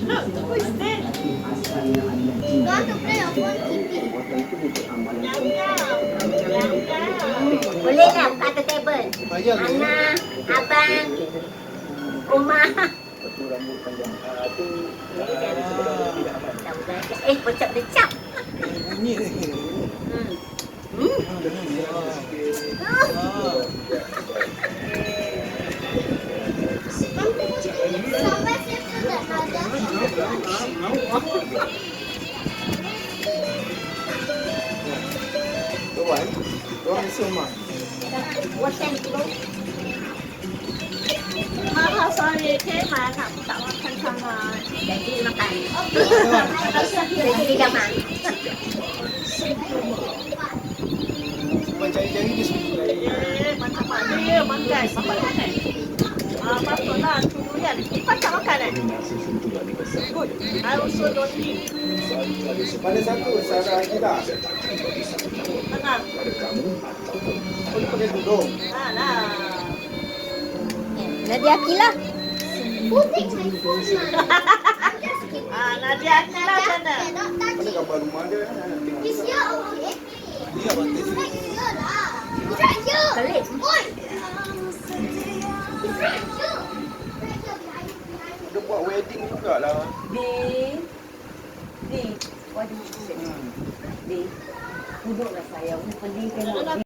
Look, who is that? You want to play or phone TV? Boleh tak buka atas table? Bayang ni. Anak, abang, Umar. Bercap-bercap. Bunyi ni. Sampai situ dah ada. Tuan, tuan semua. Mama sorry, thế mà thằng tao thân thân rồi. Jadi makan. Tuan, Jadi dah makan. cari-cari di sini. Macam mana dia makan? Papa makan. Patutlah dulu kan. Patut makan kan? Good. I also don't eat. Mana satu Sarah kita? Tengah. Oh, dia pakai tudung. Alah. Nadia Akila. Who takes my phone now? Nadia Akila sana. Cannot touch Mana it. gambar rumah dia? He's here over here. Dia bantai He's sini. right here lah. He's right here. Pelik. Oi. He's right here. Right here behind me. Dia buat wedding jugalah. Di. Waduh. Di. Duduklah sayang. Pedih tengok.